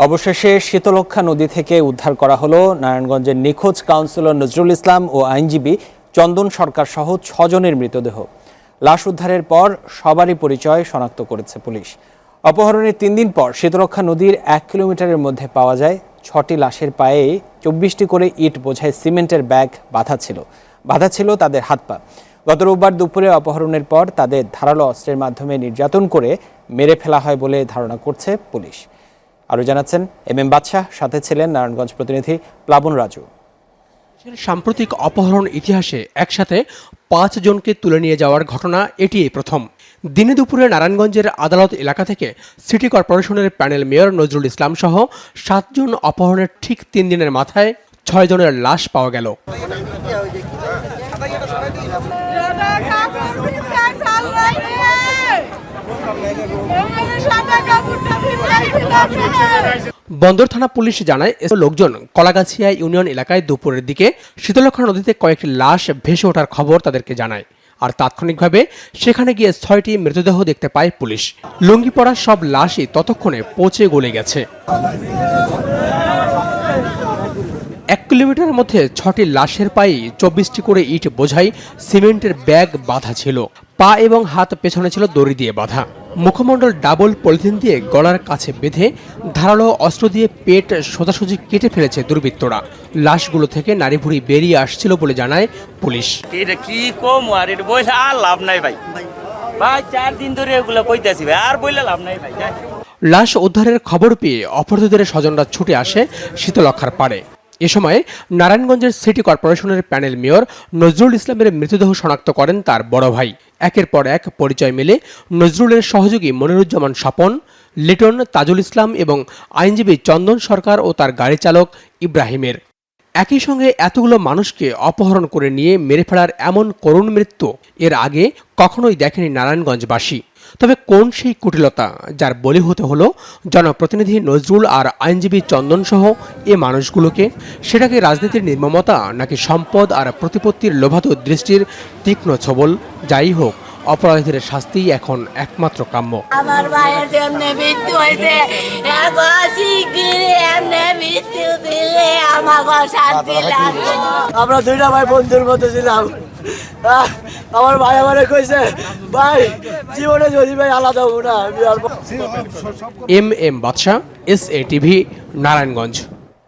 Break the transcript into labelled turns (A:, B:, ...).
A: অবশেষে শীতলক্ষ্যা নদী থেকে উদ্ধার করা হলো নারায়ণগঞ্জের নিখোঁজ কাউন্সিলর নজরুল ইসলাম ও আইনজীবী চন্দন সরকার সহ 6 জনের মৃতদেহ। লাশ উদ্ধারের পর সবারই পরিচয় শনাক্ত করেছে পুলিশ। অপহরণের 3 দিন পর শীতলক্ষ্যা নদীর 1 কিলোমিটারের মধ্যে পাওয়া যায় 6টি লাশের পায়ে 24টি করে ইট বোঝাই সিমেন্টের ব্যাগ বাঁধা ছিল তাদের হাত পা। গত রোববার দুপুরে অপহরণের পর তাদের ধারালো অস্ত্রের মাধ্যমে নির্যাতন করে মেরে ফেলা হয় বলে ধারণা করছে পুলিশ। আরও জানাচ্ছেন এম বাদশাহ, সাথে ছিলেন নারায়ণগঞ্জ প্রতিনিধি প্লাবন রাজু।
B: সাম্প্রতিক অপহরণ ইতিহাসে একসাথে 5 জনকে তুলে নিয়ে যাওয়ার ঘটনা এটিই প্রথম। দিনে দুপুরে নারায়ণগঞ্জের আদালত এলাকা থেকে সিটি কর্পোরেশনের প্যানেল মেয়র নজরুল ইসলাম সহ 7 জন অপহরণের ঠিক 3 দিনের মাথায় 6 জনের লাশ পাওয়া গেল। বন্দর থানা পুলিশ জানায়, লোকজন কলাগাছিয়া ইউনিয়ন এলাকায় দুপুরের দিকে শীতলক্ষ্যা নদীতে কয়েকটি লাশ ভেসে ওঠার খবর তাদেরকে জানায়। আর তাৎক্ষণিকভাবে সেখানে গিয়ে 6টি মৃতদেহ দেখতে পায় পুলিশ। লুঙ্গি পরা সব লাশই ততক্ষণে পচে গলে গেছে। 1 কিলোমিটারের মধ্যে 6টি লাশের পায়ে 24টি করে ইট বোঝাই সিমেন্টের ব্যাগ বাঁধা ছিল। পা এবং হাত পেছনে ছিল দড়ি দিয়ে বাঁধা। মুখমণ্ডল ডাবল পলিথিন দিয়ে গলার কাছে বেঁধে ধারালো অস্ত্র দিয়ে পেট সোজাসুজি কেটে ফেলেছে দুর্বৃত্তরা। লাশগুলো থেকে নাড়ি ভুড়ি বেরিয়ে আসছিল বলে জানায় পুলিশ। লাশ উদ্ধারের খবর পেয়ে অপহৃতদের স্বজনরা ছুটে আসে শীতলক্ষ্যার পাড়ে। এ সময় নারায়ণগঞ্জের সিটি কর্পোরেশনের প্যানেল মেয়র নজরুল ইসলামের মৃতদেহ শনাক্ত করেন তার বড় ভাই। একের পর এক পরিচয় মেলে নজরুলের সহযোগী মনিরুজ্জামান স্বপন, লিটন, তাজুল ইসলাম এবং আইনজীবী চন্দন সরকার ও তার গাড়ি চালক ইব্রাহিমের। একই সঙ্গে এতগুলো মানুষকে অপহরণ করে নিয়ে মেরে ফেলার এমন করুণ মৃত্যু এর আগে কখনোই দেখেনি নারায়ণগঞ্জবাসী। তবে কোন সেই কুটিলতা যার বলি হতে হলো জনপ্রতিনিধি নজরুল আর আইনজীবী চন্দন সহ এ মানুষগুলোকে? সেটাকে রাজনীতির নির্মমতা নাকি সম্পদ আর প্রতিপত্তির লোভাত দৃষ্টির তীক্ষ্ণ ছবল? যাই হোক, অপরাধীদের শাস্তি এখন একমাত্র কাম্য।
C: আমার ভাইয়ের জন্য মৃত্যু হয়েছে,
D: আমরা 2টা ভাই বন্ধুর মতো ছিলাম। আমার ভাই আমারে কইছে, ভাই জীবনে যদি ভাই আলাদা হবো না।
B: এম বাদশাহ, SA TV, নারায়ণগঞ্জ।